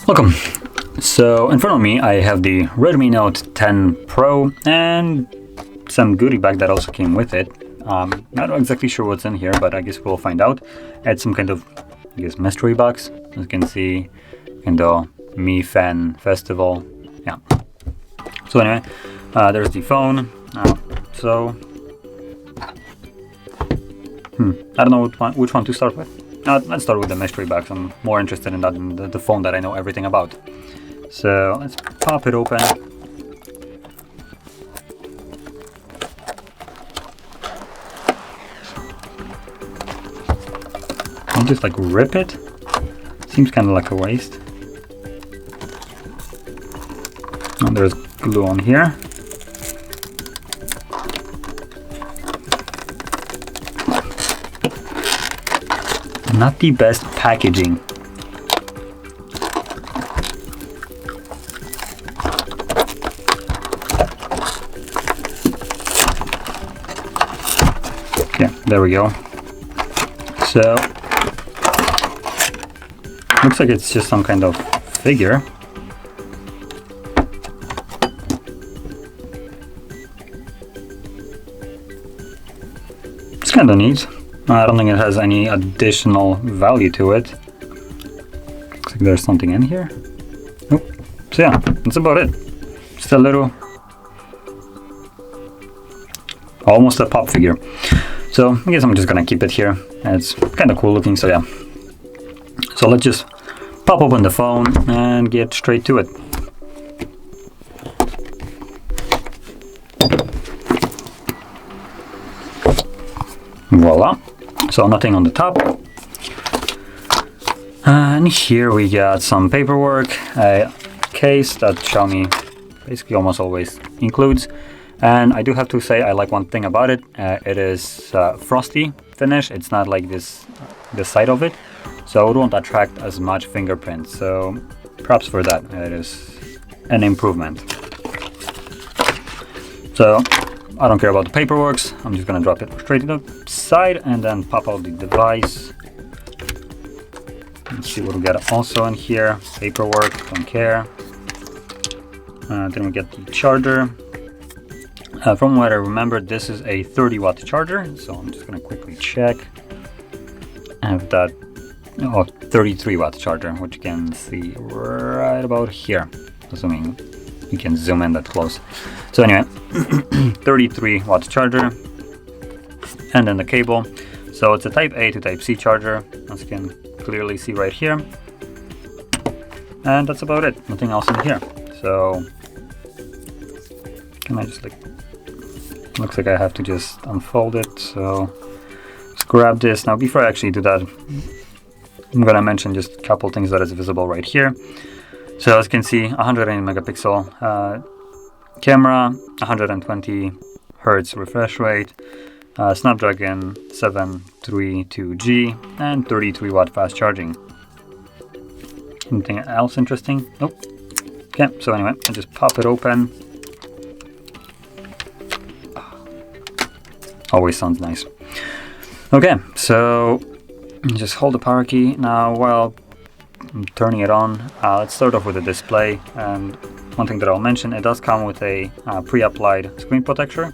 Welcome. So in front of me I have the Redmi Note 10 Pro and some goodie bag that also came with it. Not exactly sure what's in here, but I guess we'll find out. It's some kind of, I guess, mystery box. As you can see in the Mi Fan Festival. Yeah. So anyway, there's the phone. I don't know which one to start with. Let's start with the mystery box. I'm more interested in that than the phone that I know everything about. So let's pop it open. I'll just like rip it. Seems kind of like a waste. And there's glue on here. Not the best packaging. Yeah, there we go. So, looks like it's just some kind of figure. It's kind of neat. I don't think it has any additional value to it. Looks like there's something in here. Nope. So yeah, that's about it. Just a little, almost a pop figure. So I guess I'm just gonna keep it here. It's kind of cool looking, so yeah. So let's just pop open the phone and get straight to it. Voila. So nothing on the top. And here we got some paperwork, a case that Xiaomi basically almost always includes. And I do have to say I like one thing about it. It is frosty finish. It's not like this side of it. So it won't attract as much fingerprint. So props for that. It is an improvement. So I don't care about the paperwork. I'm just gonna drop it straight to the side and then pop out the device. Let's see what we got also in here. Paperwork, don't care. Then we get the charger. From what I remember, this is a 30-watt charger. So I'm just gonna quickly check. I have that 33-watt charger, which you can see right about here. Assuming you can zoom in that close. So anyway, 33-watt charger, and then the cable. So it's a Type A to Type C charger, as you can clearly see right here. And that's about it. Nothing else in here. So can I just like? Looks like I have to just unfold it. So let's grab this now. Before I actually do that, I'm gonna mention just a couple things that is visible right here. So as you can see, 108 megapixel camera, 120 Hertz refresh rate, Snapdragon 732G, and 33-watt fast charging. Anything else interesting? Nope. Okay, so anyway, I just pop it open. Always sounds nice. Okay, so just hold the power key. Now while I'm turning it on, let's start off with the display. And one thing that I'll mention, it does come with a pre-applied screen protector,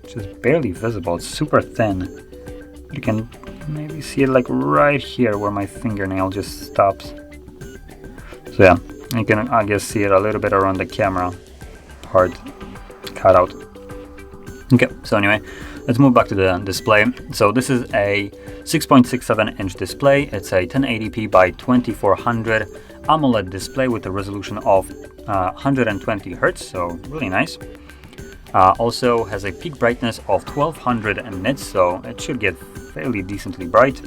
which is barely visible. It's super thin. You can maybe see it like right here where my fingernail just stops. So yeah, you can I guess see it a little bit around the camera part cutout. Okay, so anyway, let's move back to the display. So this is a 6.67 inch display. It's a 1080p by 2400 AMOLED display with a resolution of 120 Hertz, so really nice. Also has a peak brightness of 1200 nits, so it should get fairly decently bright.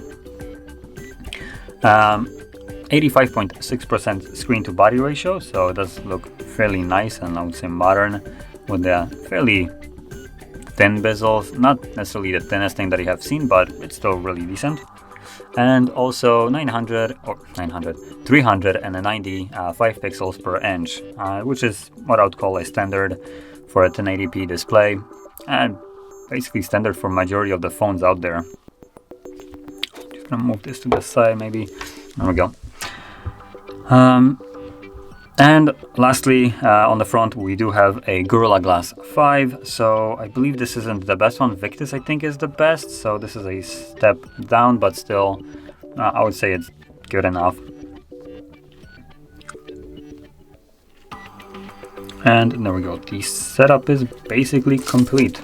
85.6% screen to body ratio, so it does look fairly nice and I would say modern with the fairly thin bezels, not necessarily the thinnest thing that you have seen, but it's still really decent. And also 395 pixels per inch, which is what I would call a standard for a 1080p display. And basically standard for majority of the phones out there. Just gonna move this to the side maybe. There we go. And lastly, on the front, we do have a Gorilla Glass 5. So I believe this isn't the best one. Victus, I think, is the best. So this is a step down, but still, I would say it's good enough. And there we go. The setup is basically complete.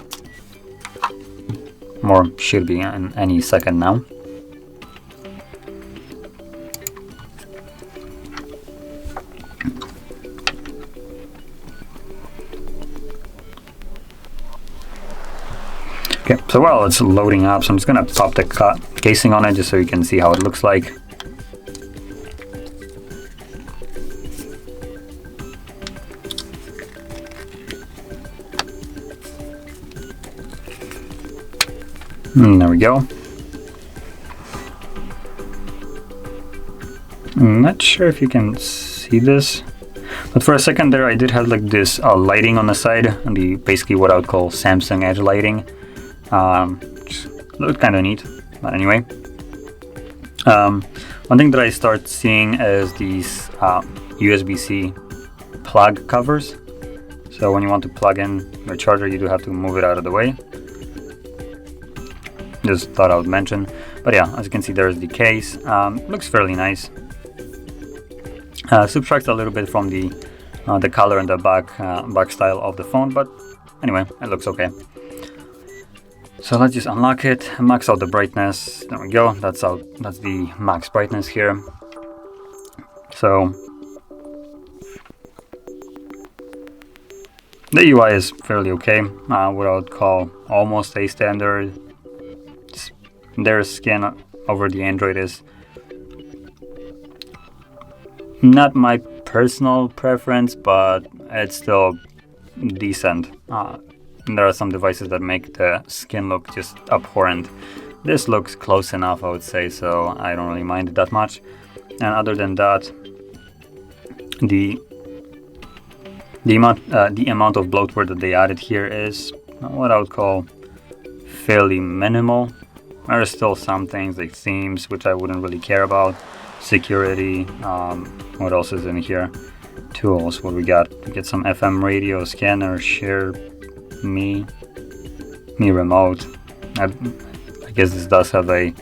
More should be in any second now. Okay, so while it's loading up, so I'm just gonna pop the casing on it just so you can see how it looks like. There we go. I'm not sure if you can see this, but for a second there I did have like this lighting on the side, and basically what I would call Samsung Edge lighting. Looked kind of neat, but anyway. One thing that I start seeing is these USB-C plug covers. So when you want to plug in your charger, you do have to move it out of the way. Just thought I would mention. But yeah, as you can see, there's the case. Looks fairly nice. Subtracts a little bit from the color and the back style of the phone, but anyway, it looks okay. So let's just unlock it, max out the brightness. There we go. That's the max brightness here. So the UI is fairly okay. What I would call almost a standard. Their skin over the Android is not my personal preference, but it's still decent. There are some devices that make the skin look just abhorrent. This looks close enough, I would say, so I don't really mind it that much. And other than that, the amount of bloatware that they added here is what I would call fairly minimal. There are still some things like themes which I wouldn't really care about. Security, what else is in here? Tools, what we got? We get some FM radio, scanner, share me remote. I guess this does have a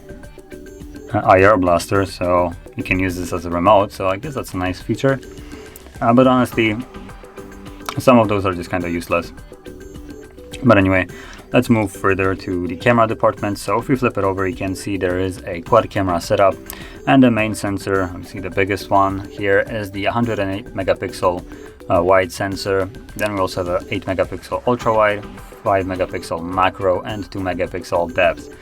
IR blaster, so you can use this as a remote, so I guess that's a nice feature. But honestly, some of those are just kind of useless. But anyway, let's move further to the camera department. So if we flip it over, you can see there is a quad camera setup, and the main sensor, you see the biggest one here is the 108 megapixel wide sensor. Then we also have a 8 megapixel ultra wide, 5 megapixel macro, and 2 megapixel depth.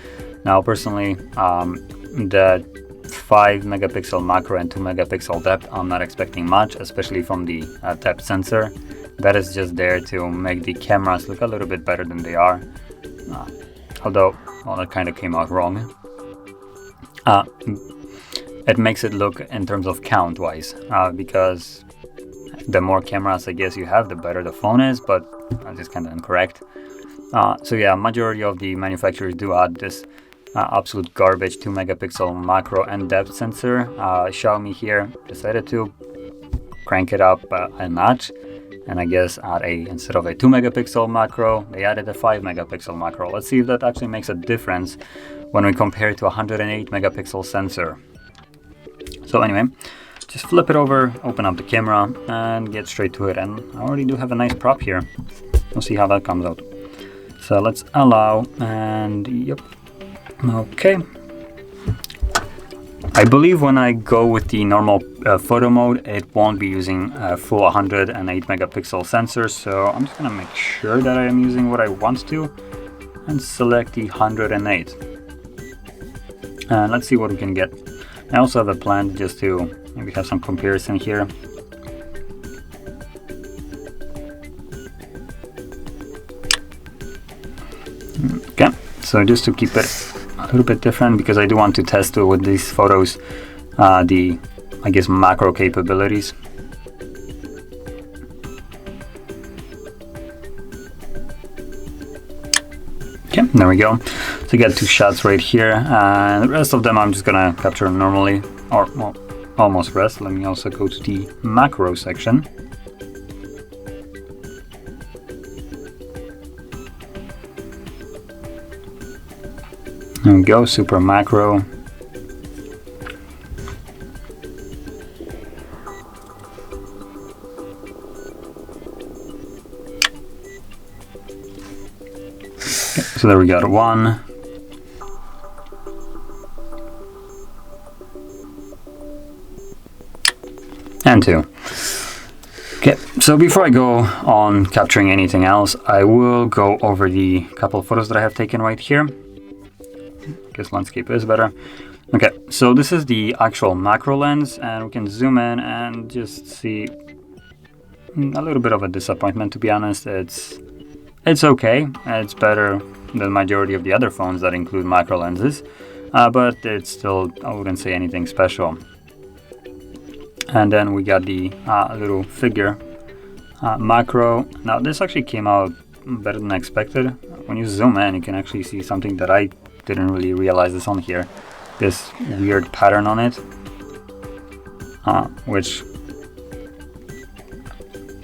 Now personally, the 5 megapixel macro and 2 megapixel depth, I'm not expecting much, especially from the depth sensor. That is just there to make the cameras look a little bit better than they are. Although, well, that kind of came out wrong. It makes it look in terms of count wise, because the more cameras I guess you have, the better the phone is, but that is kind of incorrect. So yeah, majority of the manufacturers do add this absolute garbage 2 megapixel macro and depth sensor. Xiaomi here decided to crank it up a notch, and I guess add instead of a 2 megapixel macro, they added a 5 megapixel macro. Let's see if that actually makes a difference when we compare it to a 108 megapixel sensor. So anyway, just flip it over, open up the camera, and get straight to it. And I already do have a nice prop here. We'll see how that comes out. So let's allow, and yep, okay. I believe when I go with the normal photo mode, it won't be using a full 108 megapixel sensor. So I'm just gonna make sure that I am using what I want to, and select the 108. And let's see what we can get. I also have a plan just to maybe have some comparison here. Okay, so just to keep it a little bit different, because I do want to test with these photos the, I guess, macro capabilities. There we go. So you get 2 shots right here, and the rest of them I'm just gonna capture normally, or well, almost rest. Let me also go to the macro section. There we go, super macro. So there we got 1. And 2. Okay, so before I go on capturing anything else, I will go over the couple of photos that I have taken right here. I guess landscape is better. Okay, so this is the actual macro lens, and we can zoom in and just see a little bit of a disappointment, to be honest. It's okay. It's better than the majority of the other phones that include macro lenses, but it's still, I wouldn't say anything special. And then we got the little figure macro. Now this actually came out better than expected. When you zoom in, you can actually see something that I didn't really realize is on here. This weird pattern on it, which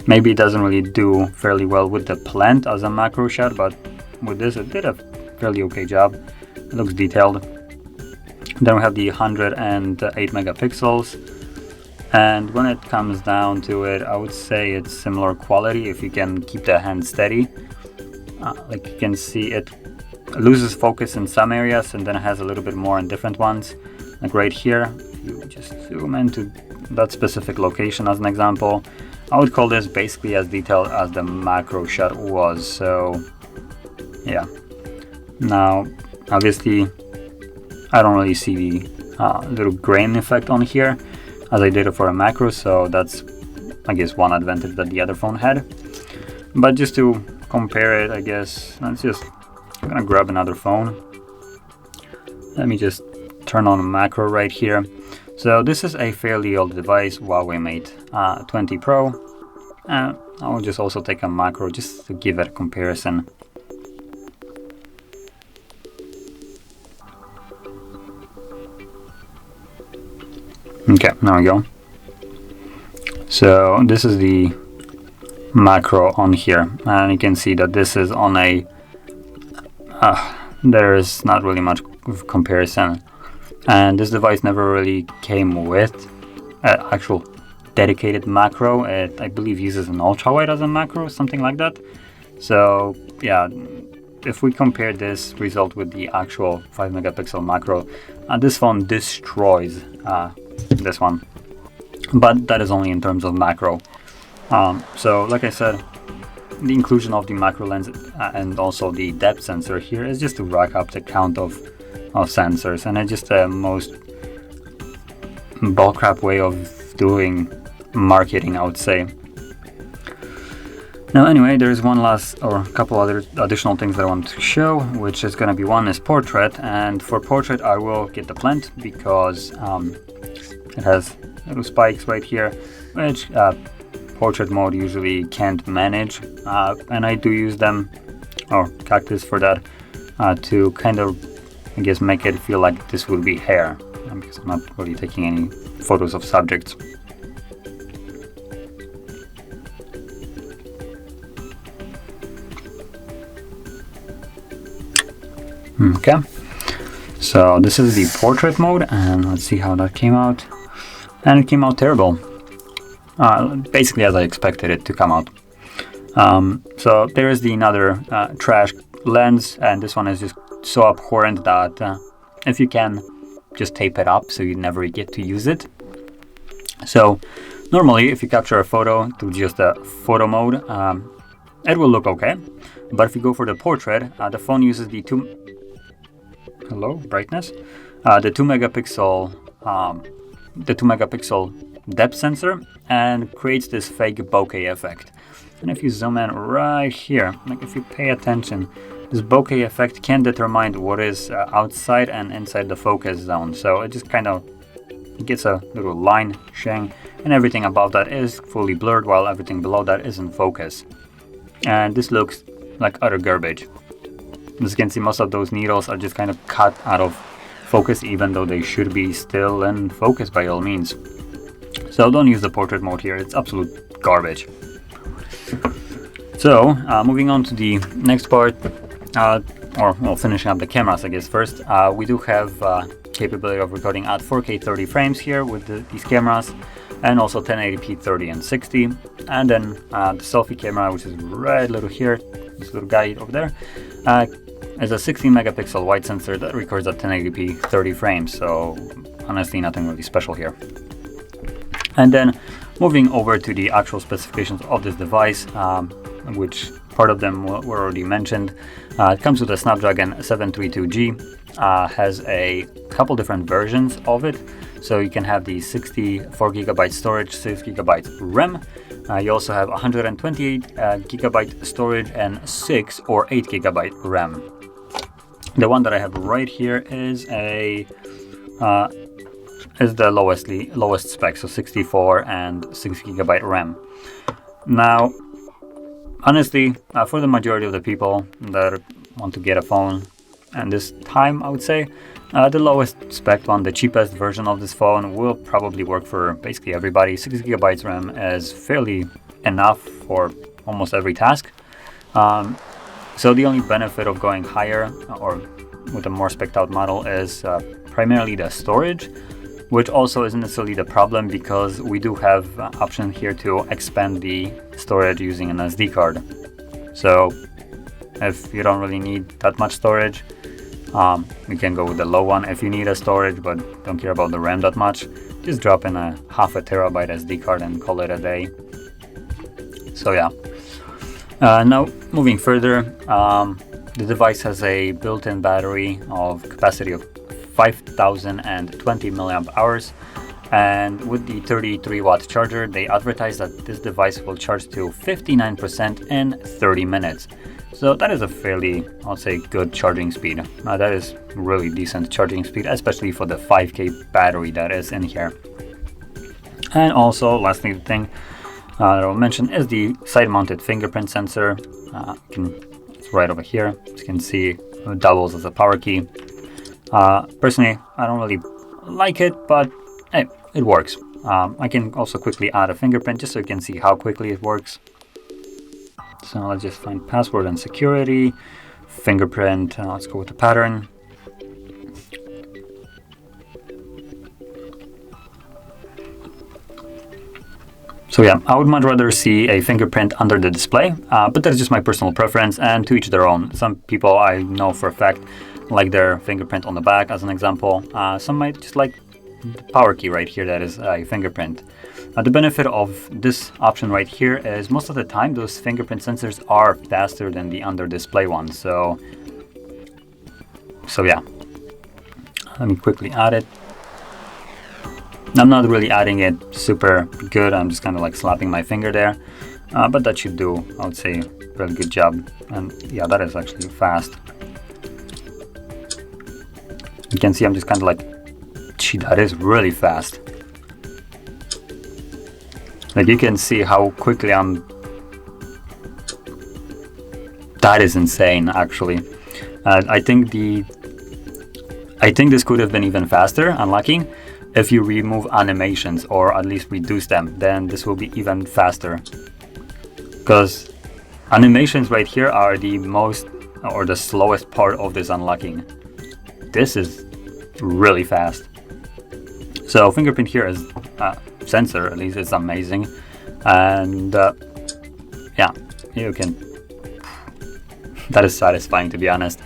maybe it doesn't really do fairly well with the plant as a macro shot, but with this it did a fairly okay job. It looks detailed. Then we have the 108 megapixels, and when it comes down to it, I would say it's similar quality if you can keep the hand steady. Like you can see, it loses focus in some areas and then it has a little bit more in different ones. Like right here, if you just zoom into that specific location as an example, I would call this basically as detailed as the macro shot was. So yeah. Now obviously I don't really see the little grain effect on here as I did it for a macro, so that's, I guess, one advantage that the other phone had. But just to compare it, I guess, I'm gonna grab another phone. Let me just turn on a macro right here. So this is a fairly old device, Huawei Mate 20 Pro. I will just also take a macro just to give it a comparison. Okay, there we go. So this is the macro on here, and you can see that this is on a there is not really much of comparison, and this device never really came with an actual dedicated macro. It, I believe, uses an ultra wide as a macro, something like that. So yeah, if we compare this result with the actual 5 megapixel macro, this phone destroys this one, but that is only in terms of macro. So like I said, the inclusion of the macro lens and also the depth sensor here is just to rack up the count of sensors, and it's just the most bullcrap way of doing marketing, I would say. Now anyway, there's one last or a couple other additional things that I want to show, which is going to be, one is portrait, and for portrait I will get the plant because it has little spikes right here, which portrait mode usually can't manage, and I do use them, or cactus for that, to kind of, I guess, make it feel like this would be hair, because I'm not really taking any photos of subjects. Okay, so this is the portrait mode, and let's see how that came out. And it came out terrible, basically as I expected it to come out. So there is the another trash lens, and this one is just so abhorrent that if you can, just tape it up so you never get to use it. So normally if you capture a photo to just a photo mode, it will look okay, but if you go for the portrait, the phone uses the 2 megapixel depth sensor and creates this fake bokeh effect. And if you zoom in right here, like if you pay attention, this bokeh effect can determine what is outside and inside the focus zone. So it just kind of gets a little line showing, and everything above that is fully blurred while everything below that is in focus. And this looks like utter garbage. As you can see, most of those needles are just kind of cut out of focus, even though they should be still in focus by all means. So don't use the portrait mode here, it's absolute garbage. So moving on to the next part, finishing up the cameras, I guess first. We do have capability of recording at 4K 30 frames here with these cameras, and also 1080p 30 and 60. And then the selfie camera, which is right little here, this little guy over there, is a 16 megapixel wide sensor that records at 1080p 30 frames. So honestly, nothing really special here. And then moving over to the actual specifications of this device, which part of them were already mentioned. It comes with a Snapdragon 732G, has a couple different versions of it. So you can have the 64 gigabyte storage, 6 gigabyte RAM. You also have 128 gigabyte storage and 6 or 8 gigabyte RAM. The one that I have right here is the lowest spec, so 64 and 6 gigabyte RAM. Now, honestly, for the majority of the people that want to get a phone, and this time I would say, the lowest spec one, the cheapest version of this phone, will probably work for basically everybody. 6 gigabytes RAM is fairly enough for almost every task. So the only benefit of going higher or with a more spec'd out model is primarily the storage, which also isn't necessarily the problem because we do have option here to expand the storage using an SD card. So if you don't really need that much storage, you can go with the low one. If you need a storage but don't care about the RAM that much, just drop in a half a terabyte SD card and call it a day. So yeah. Now moving further, the device has a built-in battery of capacity of 5020 milliamp hours, and with the 33 watt charger, they advertise that this device will charge to 59% in 30 minutes. So that is a fairly, I'll say, good charging speed. That is really decent charging speed, especially for the 5K battery that is in here. And also, lastly, the thing that I'll mention is the side-mounted fingerprint sensor. It's right over here. As you can see, it doubles as a power key. Personally, I don't really like it, but hey, it works. I can also quickly add a fingerprint just so you can see how quickly it works. So let's just find password and security, fingerprint, let's go with the pattern. So yeah, I would much rather see a fingerprint under the display, but that's just my personal preference, and to each their own. Some people I know for a fact like their fingerprint on the back, as an example. Some might just like the power key right here that is a fingerprint. The benefit of this option right here is most of the time those fingerprint sensors are faster than the under display ones. So yeah, let me quickly add it. I'm not really adding it super good, I'm just kind of like slapping my finger there, but that should do, I would say, a really good job. And yeah, that is actually fast. You can see I'm just kind of like, gee, that is really fast. Like you can see how quickly that is insane actually. I think this could have been even faster, unlocking, if you remove animations or at least reduce them, then this will be even faster. Because animations right here are the most or the slowest part of this unlocking. This is really fast. So fingerprint here is sensor, at least it's amazing, and yeah, you can. That is satisfying, to be honest.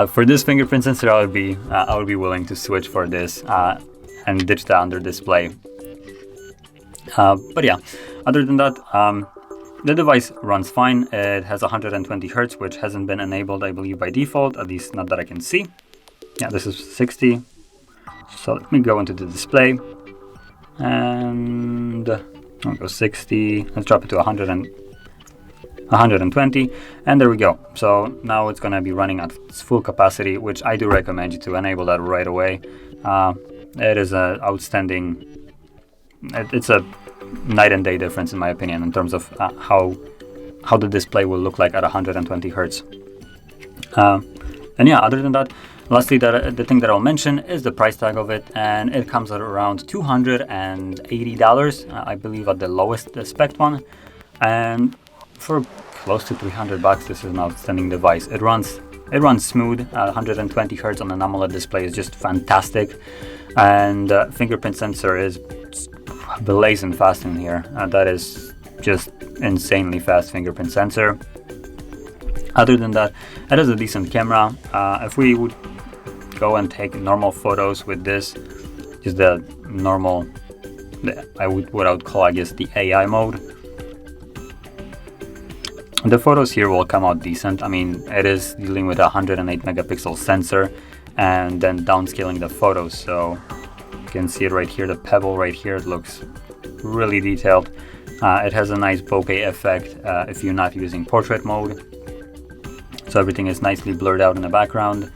For this fingerprint sensor, I would be willing to switch for this and ditch the under display. But yeah, other than that, the device runs fine. It has 120 Hz, which hasn't been enabled, I believe, by default, at least not that I can see. Yeah, this is 60. So let me go into the display, and I'll go 60. Let's drop it to 120, and there we go. So now it's gonna be running at its full capacity, which I do recommend you to enable that right away. It is an outstanding. It's a night and day difference, in my opinion, in terms of how the display will look like at 120 Hz. And yeah, other than that, lastly, the thing that I'll mention is the price tag of it, and it comes at around $280, I believe, at the lowest spec one, and for close to 300 bucks, this is an outstanding device. It runs smooth. 120 Hz on an AMOLED display is just fantastic, and fingerprint sensor is blazing fast in here. That is just insanely fast fingerprint sensor. Other than that, it has a decent camera. If we would go and take normal photos with this, just the normal, what I would call, I guess, the AI mode, the photos here will come out decent. I mean, it is dealing with a 108 megapixel sensor and then downscaling the photos. So you can see it right here, the pebble right here, it looks really detailed. It has a nice bokeh effect if you're not using portrait mode. So everything is nicely blurred out in the background,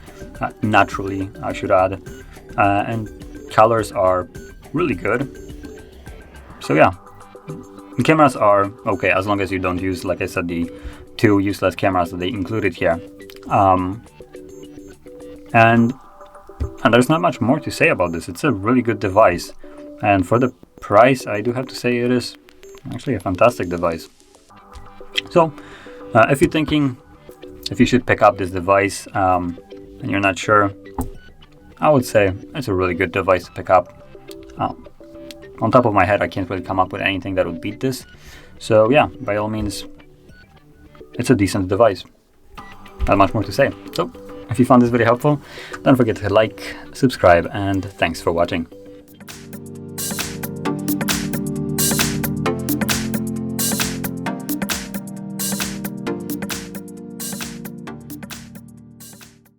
naturally, I should add. And colors are really good. So yeah, the cameras are okay as long as you don't use, like I said, the 2 useless cameras that they included here. And there's not much more to say about this. It's a really good device. And for the price, I do have to say it is actually a fantastic device. So if you're thinking if you should pick up this device and you're not sure, I would say it's a really good device to pick up. On top of my head, I can't really come up with anything that would beat this. So yeah, by all means, it's a decent device. Not much more to say. So if you found this video helpful, don't forget to like, subscribe, and thanks for watching.